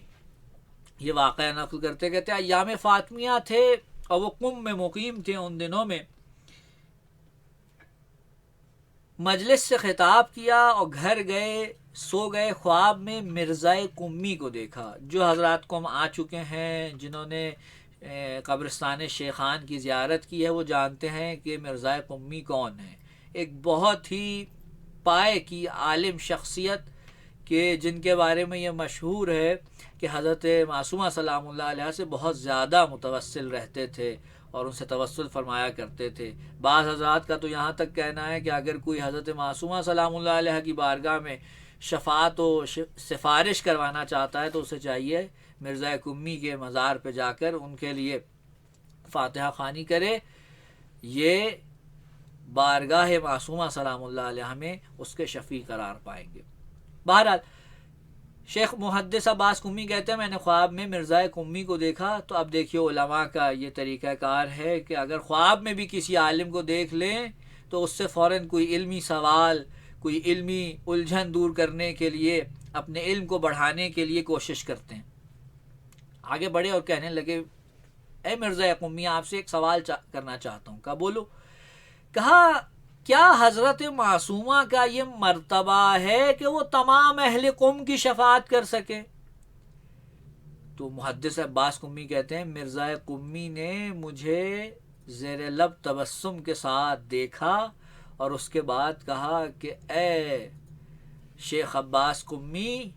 S1: یہ واقعہ نقل کرتے کہتے ایام فاطمیہ تھے اور وہ قم میں مقیم تھے۔ ان دنوں میں مجلس سے خطاب کیا اور گھر گئے، سو گئے، خواب میں مرزائے قمی کو دیکھا۔ جو حضرات قم آ چکے ہیں، جنہوں نے قبرستان شیخان کی زیارت کی ہے، وہ جانتے ہیں کہ مرزائے قمی کون ہے۔ ایک بہت ہی پائے کی عالم شخصیت کہ جن کے بارے میں یہ مشہور ہے کہ حضرت معصومہ سلام اللہ علیہ سے بہت زیادہ متوسل رہتے تھے اور ان سے توسل فرمایا کرتے تھے۔ بعض حضرات کا تو یہاں تک کہنا ہے کہ اگر کوئی حضرت معصومہ سلام اللہ علیہ کی بارگاہ میں شفاعت و سفارش کروانا چاہتا ہے تو اسے چاہیے مرزا قمی کے مزار پہ جا کر ان کے لیے فاتحہ خوانی کرے۔ یہ بارگاہ معصومہ سلام اللہ علیہ میں اس کے شفیع قرار پائیں گے۔ بہرحال شیخ محدث عباس قمی کہتے ہیں میں نے خواب میں مرزا قمی کو دیکھا۔ تو اب دیکھیے علماء کا یہ طریقہ کار ہے کہ اگر خواب میں بھی کسی عالم کو دیکھ لیں تو اس سے فوراً کوئی علمی سوال، کوئی علمی الجھن دور کرنے کے لیے، اپنے علم کو بڑھانے کے لیے کوشش کرتے ہیں۔ آگے بڑھے اور کہنے لگے اے مرزا قمی، آپ سے ایک سوال کرنا چاہتا ہوں۔ کہا بولو۔ کہا کیا حضرت معصومہ کا یہ مرتبہ ہے کہ وہ تمام اہل قم کی شفاعت کر سکے؟ تو محدث عباس قمی کہتے ہیں مرزا قمی نے مجھے زیر لب تبسم کے ساتھ دیکھا اور اس کے بعد کہا کہ اے شیخ عباس قمی،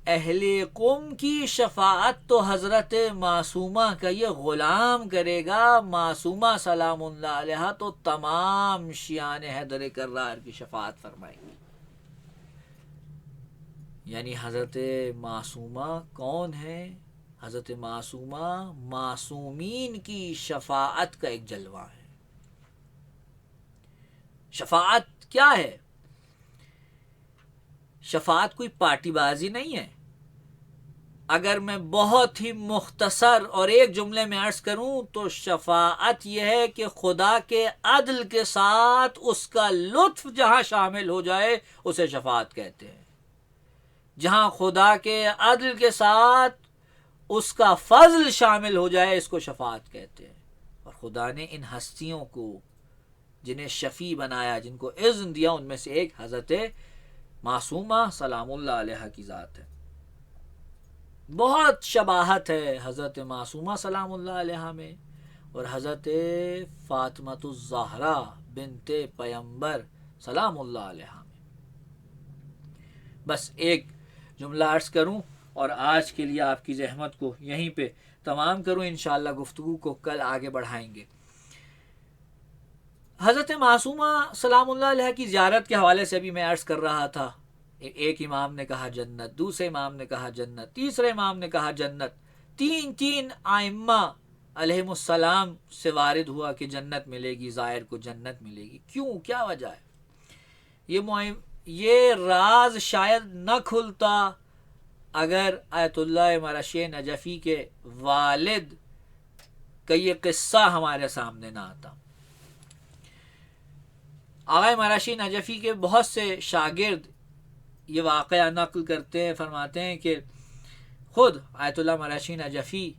S1: اہل قم کی شفاعت تو حضرت معصومہ کا یہ غلام کرے گا، معصومہ سلام اللہ علیہ تو تمام شیعان حیدر کرار کی شفاعت فرمائے گی۔ یعنی حضرت معصومہ کون ہے؟ حضرت معصومہ معصومین کی شفاعت کا ایک جلوہ ہے۔ شفاعت کیا ہے؟ شفاعت کوئی پارٹی بازی نہیں ہے۔ اگر میں بہت ہی مختصر اور ایک جملے میں عرض کروں تو شفاعت یہ ہے کہ خدا کے عدل کے ساتھ اس کا لطف جہاں شامل ہو جائے اسے شفاعت کہتے ہیں۔ جہاں خدا کے عدل کے ساتھ اس کا فضل شامل ہو جائے اس کو شفاعت کہتے ہیں۔ اور خدا نے ان ہستیوں کو جنہیں شفیع بنایا، جن کو اذن دیا، ان میں سے ایک حضرت معصومہ سلام اللہ علیہ کی ذات ہے۔ بہت شباہت ہے حضرت معصومہ سلام اللہ علیہ میں اور حضرت فاطمۃ الزہرا بنت پیمبر سلام اللہ علیہ میں۔ بس ایک جملہ عرض کروں اور آج کے لیے آپ کی زحمت کو یہیں پہ تمام کروں، انشاءاللہ گفتگو کو کل آگے بڑھائیں گے۔ حضرت معصومہ سلام اللہ علیہ کی زیارت کے حوالے سے بھی میں عرض کر رہا تھا، ایک امام نے کہا جنت، دوسرے امام نے کہا جنت، تیسرے امام نے کہا جنت، تین آئمہ علیہم السلام سے وارد ہوا کہ جنت ملے گی، زائر کو جنت ملے گی۔ کیوں؟ کیا وجہ ہے؟ یہ راز شاید نہ کھلتا اگر آیت اللہ مرشی نجفی کے والد کا یہ قصہ ہمارے سامنے نہ آتا۔ آقا مرشی نجفی کے بہت سے شاگرد یہ واقعہ نقل کرتے ہیں، فرماتے ہیں کہ خود آیت اللہ مرشی نجفی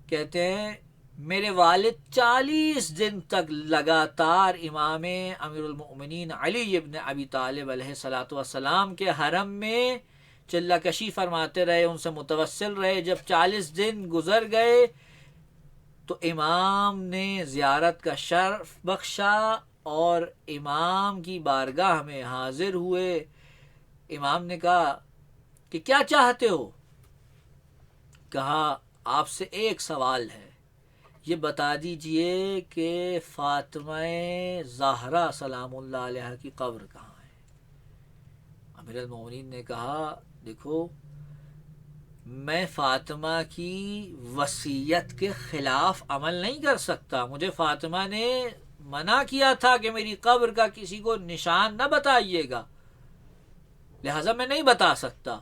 S1: کہتے ہیں میرے والد 40 دن تک لگاتار امام امیر المؤمنین علی ابن ابی طالب علیہ الصلوۃ والسلام کے حرم میں چلہ کشی فرماتے رہے، ان سے متوسل رہے۔ جب 40 دن گزر گئے تو امام نے زیارت کا شرف بخشا اور امام کی بارگاہ میں حاضر ہوئے۔ امام نے کہا کہ کیا چاہتے ہو؟ کہا آپ سے ایک سوال ہے، یہ بتا دیجئے کہ فاطمہ زہرا سلام اللہ علیہ کی قبر کہاں ہے؟ امیر المومنین نے کہا دیکھو میں فاطمہ کی وصیت کے خلاف عمل نہیں کر سکتا، مجھے فاطمہ نے منع کیا تھا کہ میری قبر کا کسی کو نشان نہ بتائیے گا، لہٰذا میں نہیں بتا سکتا۔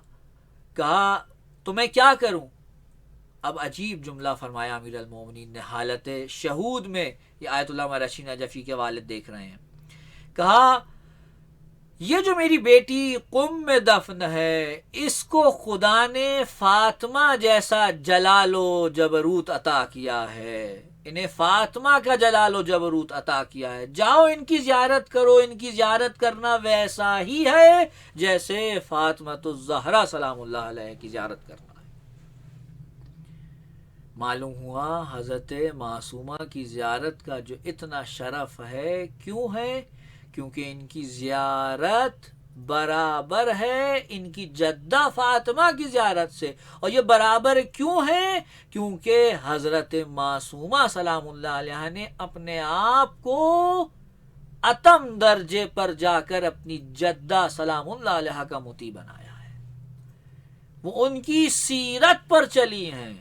S1: کہا تو میں کیا کروں؟ اب عجیب جملہ فرمایا امیر المومنین نے حالت شہود میں، یہ آیت اللہ مرشی نجفی کے والد دیکھ رہے ہیں۔ کہا یہ جو میری بیٹی قم میں دفن ہے اس کو خدا نے فاطمہ جیسا جلال و جبروت عطا کیا ہے، انہیں فاطمہ کا جلال و جبروت عطا کیا ہے، جاؤ ان کی زیارت کرو، ان کی زیارت کرنا ویسا ہی ہے جیسے فاطمۃ الزہرا سلام اللہ علیہ کی زیارت کرنا ہے۔ معلوم ہوا حضرت معصومہ کی زیارت کا جو اتنا شرف ہے، کیوں ہے؟ کیونکہ ان کی زیارت برابر ہے ان کی جدہ فاطمہ کی زیارت سے۔ اور یہ برابر کیوں ہے؟ کیونکہ حضرت معصومہ سلام اللہ علیہ نے اپنے آپ کو اتم درجے پر جا کر اپنی جدہ سلام اللہ علیہ کا مطیع بنایا ہے، وہ ان کی سیرت پر چلی ہیں،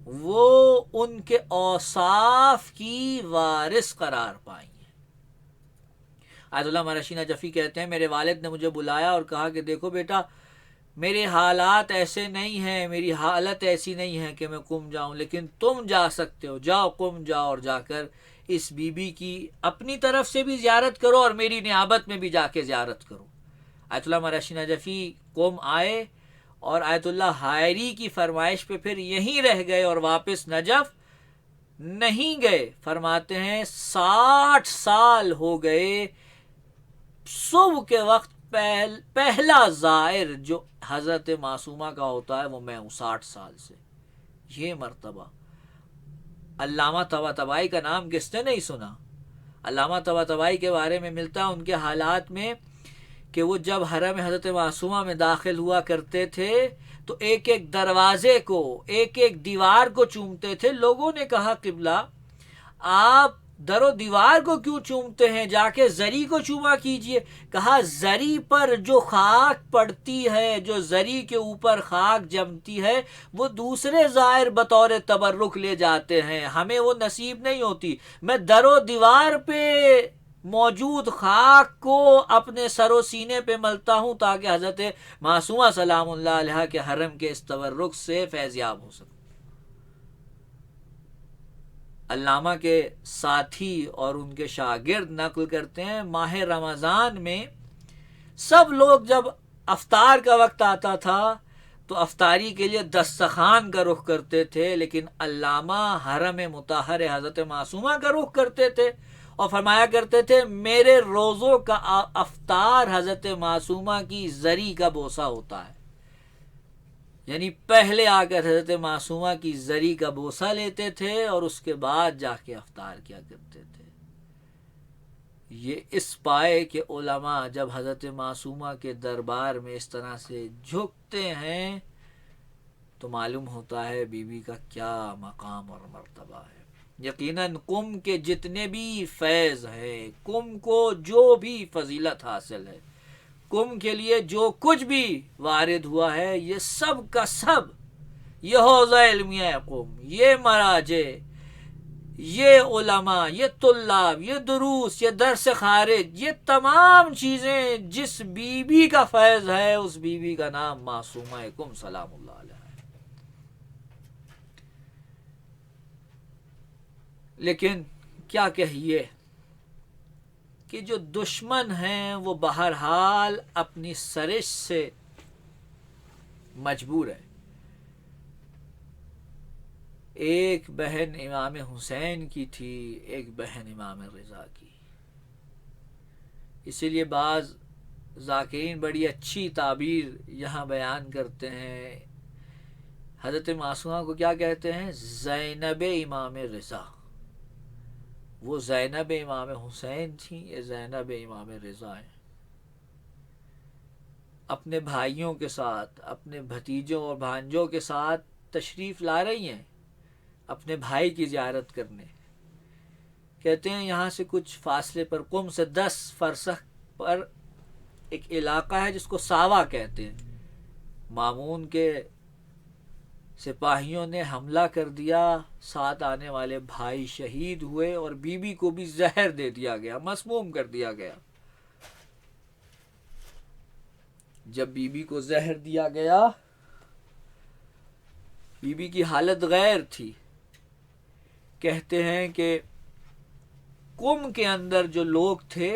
S1: وہ ان کے اوصاف کی وارث قرار پائی ہیں۔ آیت اللہ مرشی نجفی کہتے ہیں میرے والد نے مجھے بلایا اور کہا کہ دیکھو بیٹا میرے حالات ایسے نہیں ہیں، میری حالت ایسی نہیں ہے کہ میں قم جاؤں، لیکن تم جا سکتے ہو، جاؤ قم جاؤ اور جا کر اس بی بی کی اپنی طرف سے بھی زیارت کرو اور میری نیابت میں بھی جا کے زیارت کرو۔ آیت اللہ مرشی نجفی قم آئے اور آیت اللہ حائری کی فرمائش پہ پھر یہیں رہ گئے اور واپس نجف نہیں گئے۔ فرماتے ہیں 60 سال ہو گئے، صبح کے وقت پہلا زائر جو حضرت معصومہ کا ہوتا ہے وہ میں ہوں 60 سال سے. یہ مرتبہ علامہ طباطبائی کا نام کس نے نہیں سنا؟ علامہ طباطبائی کے بارے میں ملتا ہے ان کے حالات میں کہ وہ جب حرم حضرت معصومہ میں داخل ہوا کرتے تھے تو ایک ایک دروازے کو، ایک ایک دیوار کو چومتے تھے. لوگوں نے کہا قبلہ آپ در و دیوار کو کیوں چومتے ہیں، جا کے زری کو چوما کیجئے. کہا زری پر جو خاک پڑتی ہے، جو زری کے اوپر خاک جمتی ہے، وہ دوسرے زائر بطور تبرک لے جاتے ہیں، ہمیں وہ نصیب نہیں ہوتی. میں در و دیوار پہ موجود خاک کو اپنے سر و سینے پہ ملتا ہوں تاکہ حضرت معصومہ سلام اللہ علیہ کے حرم کے اس تبرک سے فیض یاب ہو سکوں. علامہ کے ساتھی اور ان کے شاگرد نقل کرتے ہیں ماہ رمضان میں سب لوگ جب افطار کا وقت آتا تھا تو افطاری کے لیے دسترخوان کا رخ کرتے تھے، لیکن علامہ حرم مطہر حضرت معصومہ کا رخ کرتے تھے اور فرمایا کرتے تھے میرے روزوں کا افطار حضرت معصومہ کی زری کا بوسہ ہوتا ہے. یعنی پہلے آ کر حضرت معصومہ کی زری کا بوسہ لیتے تھے اور اس کے بعد جا کے افطار کیا کرتے تھے. یہ اس پائے کہ علماء جب حضرت معصومہ کے دربار میں اس طرح سے جھکتے ہیں تو معلوم ہوتا ہے بی بی کا کیا مقام اور مرتبہ ہے. یقیناً قم کے جتنے بھی فیض ہیں، قم کو جو بھی فضیلت حاصل ہے، قم کے لیے جو کچھ بھی وارد ہوا ہے، یہ سب کا سب، یہ حوضہ علمیہ قم، یہ مراجع، یہ علماء، یہ طلاب، یہ دروس، یہ درس خارج، یہ تمام چیزیں جس بی بی کا فیض ہے اس بی بی کا نام معصومہ قم سلام اللہ علیہ ہے. لیکن کیا کہیے کہ جو دشمن ہیں وہ بہرحال اپنی سرش سے مجبور ہے. ایک بہن امام حسین کی تھی، ایک بہن امام رضا کی. اسی لیے بعض ذاکرین بڑی اچھی تعبیر یہاں بیان کرتے ہیں. حضرت معصومہ کو کیا کہتے ہیں؟ زینب امام رضا. وہ زینب امام حسین تھیں، یہ زینب امام رضا ہیں. اپنے بھائیوں کے ساتھ، اپنے بھتیجوں اور بھانجوں کے ساتھ تشریف لا رہی ہیں اپنے بھائی کی زیارت کرنے. کہتے ہیں یہاں سے کچھ فاصلے پر، قم سے 10 فرسخ پر ایک علاقہ ہے جس کو ساوا کہتے ہیں. مامون کے سپاہیوں نے حملہ کر دیا، ساتھ آنے والے بھائی شہید ہوئے اور بی بی کو بھی زہر دے دیا گیا، مسموم کر دیا گیا. جب بی بی کو زہر دیا گیا، بی بی کی حالت غیر تھی. کہتے ہیں کہ قم کے اندر جو لوگ تھے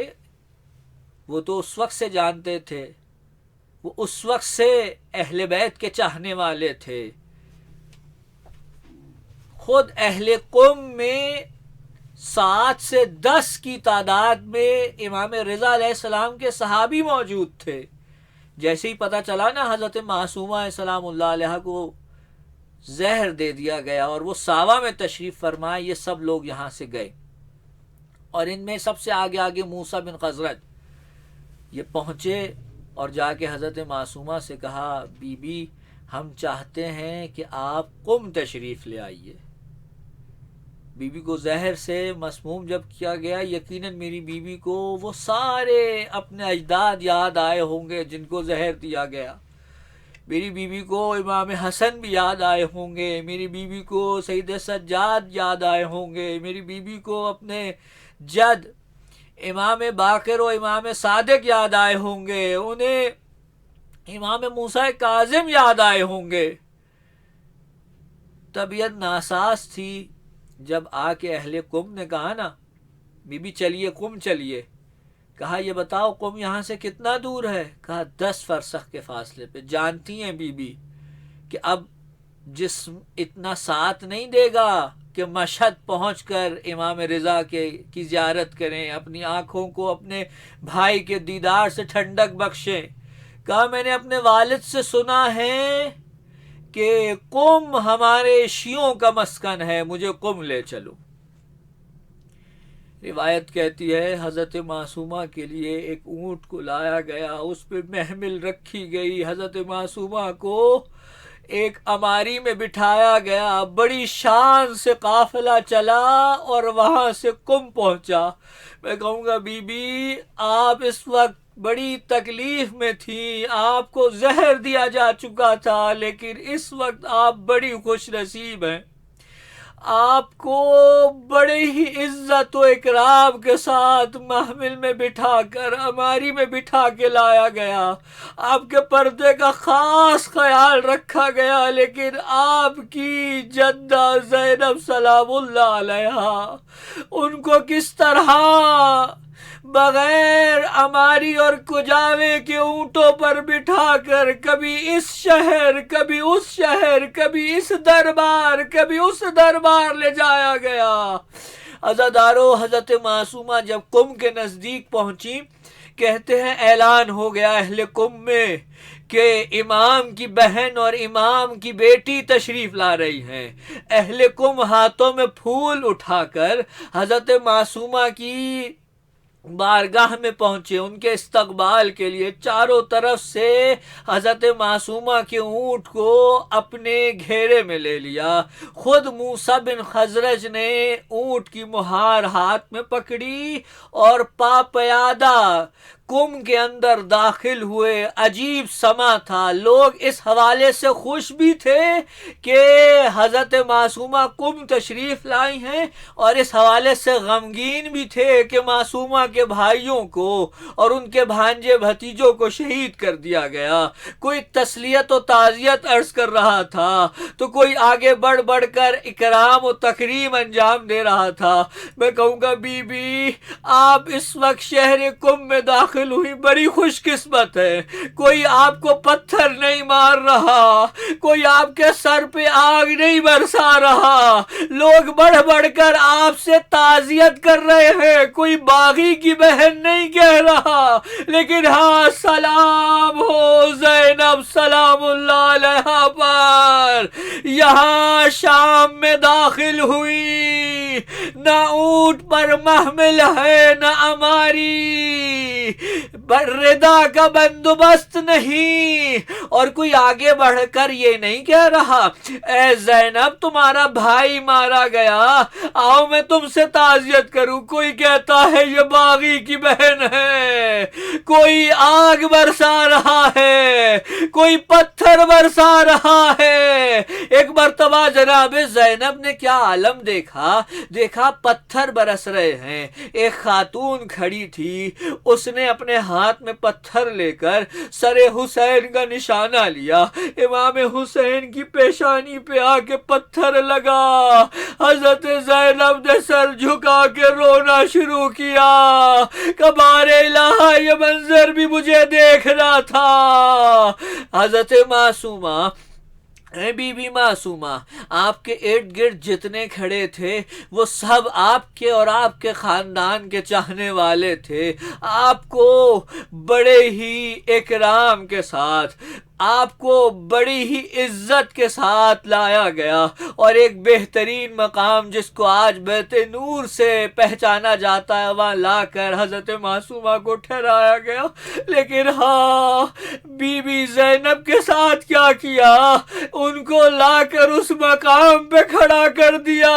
S1: وہ تو اس وقت سے جانتے تھے، وہ اس وقت سے اہل بیت کے چاہنے والے تھے. خود اہل قم میں 7 سے 10 کی تعداد میں امام رضا علیہ السلام کے صحابی موجود تھے. جیسے ہی پتہ چلا نا حضرت معصومہ سلام اللہ علیہ کو زہر دے دیا گیا اور وہ ساوا میں تشریف فرمائے، یہ سب لوگ یہاں سے گئے. اور ان میں سب سے آگے موسیٰ بن خزرج یہ پہنچے اور جا کے حضرت معصومہ سے کہا بی بی ہم چاہتے ہیں کہ آپ قم تشریف لے آئیے. بی بی کو زہر سے مسموم جب کیا گیا، یقیناً میری بی بی کو وہ سارے اپنے اجداد یاد آئے ہوں گے جن کو زہر دیا گیا. میری بی بی کو امام حسن بھی یاد آئے ہوں گے، میری بی بی کو سید سجاد یاد آئے ہوں گے، میری بی بی کو اپنے جد امام باقر و امام صادق یاد آئے ہوں گے، انہیں امام موسیٰ کاظم یاد آئے ہوں گے. طبیعت ناساز تھی. جب آ کے اہل قم نے کہا نا بی بی چلیے قم چلیے، کہا یہ بتاؤ قم یہاں سے کتنا دور ہے؟ کہا 10 فرسخ کے فاصلے پہ. جانتی ہیں بی بی کہ اب جسم اتنا ساتھ نہیں دے گا کہ مشہد پہنچ کر امام رضا کی زیارت کریں، اپنی آنکھوں کو اپنے بھائی کے دیدار سے ٹھنڈک بخشیں۔ کہا میں نے اپنے والد سے سنا ہے کہ قم ہمارے شیعوں کا مسکن ہے، مجھے قم لے چلو۔ روایت کہتی ہے حضرت معصومہ کے لیے ایک اونٹ کو لایا گیا، اس پہ محمل رکھی گئی، حضرت معصومہ کو ایک اماری میں بٹھایا گیا، بڑی شان سے قافلہ چلا اور وہاں سے قم پہنچا۔ میں کہوں گا بی بی آپ اس وقت بڑی تکلیف میں تھی، آپ کو زہر دیا جا چکا تھا، لیکن اس وقت آپ بڑی خوش نصیب ہیں، آپ کو بڑے ہی عزت و اکرام کے ساتھ محمل میں بٹھا کر اماری میں بٹھا کے لایا گیا، آپ کے پردے کا خاص خیال رکھا گیا، لیکن آپ کی جدہ زینب سلام اللہ علیہا ان کو کس طرح بغیر اماری اور کجاوے کے اونٹوں پر بٹھا کر کبھی اس شہر کبھی اس شہر، کبھی اس دربار کبھی اس دربار لے جایا گیا۔ عزادارو، حضرت معصومہ جب قم کے نزدیک پہنچی، کہتے ہیں اعلان ہو گیا اہل قم میں کہ امام کی بہن اور امام کی بیٹی تشریف لا رہی ہیں۔ اہل قم ہاتھوں میں پھول اٹھا کر حضرت معصومہ کی بارگاہ میں پہنچے، ان کے استقبال کے لیے چاروں طرف سے حضرت معصومہ کے اونٹ کو اپنے گھیرے میں لے لیا۔ خود موسیٰ بن خزرج نے اونٹ کی مہار ہاتھ میں پکڑی اور پیادہ قم کے اندر داخل ہوئے۔ عجیب سما تھا، لوگ اس حوالے سے خوش بھی تھے کہ حضرت معصومہ قم تشریف لائی ہیں، اور اس حوالے سے غمگین بھی تھے کہ معصومہ کے بھائیوں کو اور ان کے بھانجے بھتیجوں کو شہید کر دیا گیا۔ کوئی تسلیت و تعزیت عرض کر رہا تھا تو کوئی آگے بڑھ بڑھ کر اکرام و تکریم انجام دے رہا تھا۔ میں کہوں گا بی بی آپ اس وقت شہر قم میں داخل ہوئی، بڑی خوش قسمت ہے، کوئی آپ کو پتھر نہیں مار رہا، کوئی آپ کے سر پہ آگ نہیں برسا رہا، لوگ بڑھ بڑھ کر آپ سے تعزیت کر رہے ہیں، کوئی باغی کی بہن نہیں کہہ رہا، لیکن ہاں سلام ہو زینب سلام اللہ علیہا پر، یہاں شام میں داخل ہوئی، نہ اونٹ پر محمل ہے نہ اماری، ردا کا بندوبست نہیں، اور کوئی آگے بڑھ کر یہ نہیں کہہ رہا اے زینب تمہارا بھائی مارا گیا، آؤ میں تم سے تعزیت کروں، کوئی کہتا ہے یہ باغی کی بہن ہے، کوئی آگ برسا رہا ہے، کوئی پتھر برسا رہا ہے۔ ایک مرتبہ جناب زینب نے کیا عالم دیکھا پتھر برس رہے ہیں، ایک خاتون کھڑی تھی، اس نے اپنے ہاتھ میں پتھر لے کر سر حسین کا نشانہ لیا، امام حسین کی پیشانی پہ آ کے پتھر لگا، حضرت زینب نے سر جھکا کے رونا شروع کیا، کبار الہ یہ منظر بھی مجھے دیکھنا تھا۔ حضرت معصومہ بی بی معصومہ آپ کے ارد گرد جتنے کھڑے تھے وہ سب آپ کے اور آپ کے خاندان کے چاہنے والے تھے، آپ کو بڑے ہی اکرام کے ساتھ، آپ کو بڑی ہی عزت کے ساتھ لایا گیا، اور ایک بہترین مقام جس کو آج بیت نور سے پہچانا جاتا ہے وہاں لا کر حضرت معصومہ کو ٹھہرایا گیا۔ لیکن ہاں بی بی زینب کے ساتھ کیا ان کو لا کر اس مقام پہ کھڑا کر دیا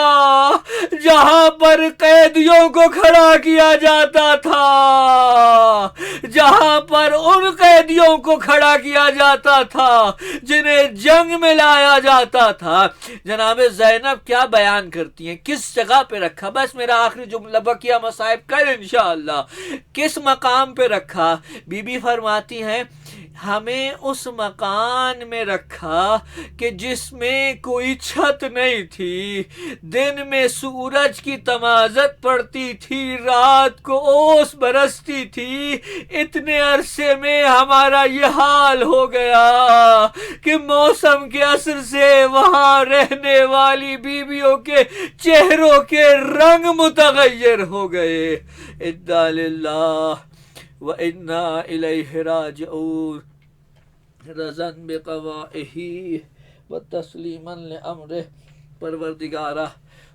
S1: جہاں پر قیدیوں کو کھڑا کیا جاتا تھا، جہاں پر ان قیدیوں کو کھڑا کیا جاتا تھا جنہیں جنگ میں لایا جاتا تھا۔ جناب زینب کیا بیان کرتی ہیں، کس جگہ پہ رکھا، بس میرا آخری جملہ، بقیہ مصائب کل انشاءاللہ، کس مقام پہ رکھا؟ بی بی فرماتی ہیں ہمیں اس مکان میں رکھا کہ جس میں کوئی چھت نہیں تھی، دن میں سورج کی تمازت پڑتی تھی، رات کو اوس برستی تھی۔ اتنے عرصے میں ہمارا یہ حال ہو گیا کہ موسم کے اثر سے وہاں رہنے والی بیویوں کے چہروں کے رنگ متغیر ہو گئے۔ انا للہ وَإِنَّا إِلَيْهِ راجعون، رضا بقضائه وتسلیما لأمره۔ پروردگارہ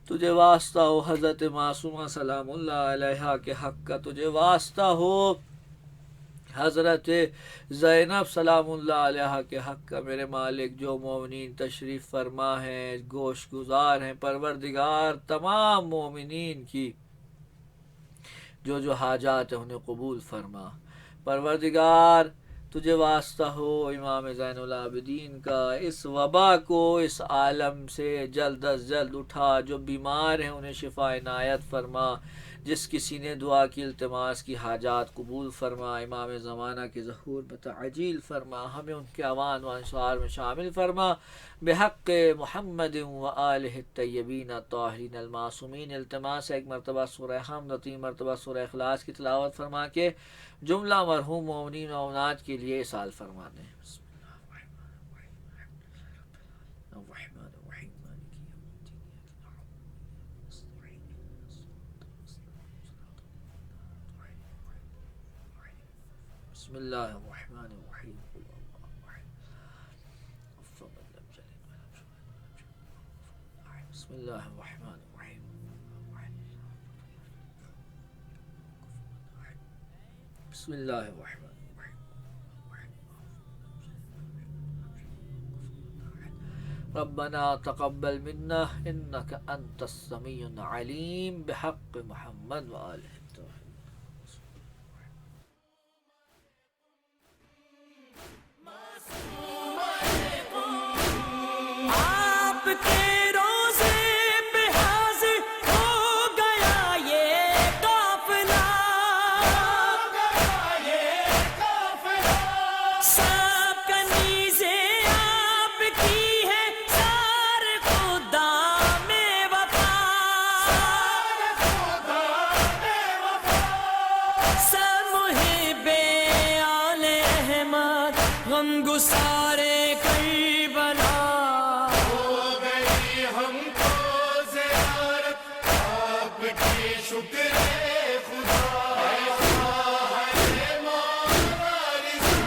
S1: تجھے واسطہ ہو حضرت معصومہ سلام اللہ علیہا کے حق کا، تجھے واسطہ ہو حضرت زینب سلام اللہ علیہ کے حق کا میرے مالک، جو مومنین تشریف فرما ہیں، گوش گزار ہیں، پروردگار تمام مومنین کی جو حاجات ہیں انہیں قبول فرما۔ پروردگار تجھے واسطہ ہو امام زین العابدین کا، اس وبا کو اس عالم سے جلد از جلد اٹھا، جو بیمار ہیں انہیں شفا عنایت فرما، جس کسی نے دعا کی التماس کی حاجات قبول فرما، امام زمانہ کے ظہور میں تعجیل فرما، ہمیں ان کے اوان و انصار میں شامل فرما، بحق محمد و آلہ الطیبین الطاہرین المعصومین۔ التماس ہے ایک مرتبہ سورہ حمد و 3 مرتبہ سورہ اخلاص کی تلاوت فرما کے جملہ مرحوم مومنین و مومنات کے لیے اصال فرما دیں۔ بسم اللہ الرحمن الرحیم، بسم اللہ الرحمن الرحیم، بسم اللہ الرحمن الرحیم، ربنا تقبل منا انك انت السمیع العلیم، بحق محمد و آلہ الطاہرین۔
S3: آپ کے روزے پہ حاضر ہو گیا یہ قافلہ، سب کنیزیں آپ کی ہے، سارے خدا میں وفا، سب محب آل احمد غم گسارے کر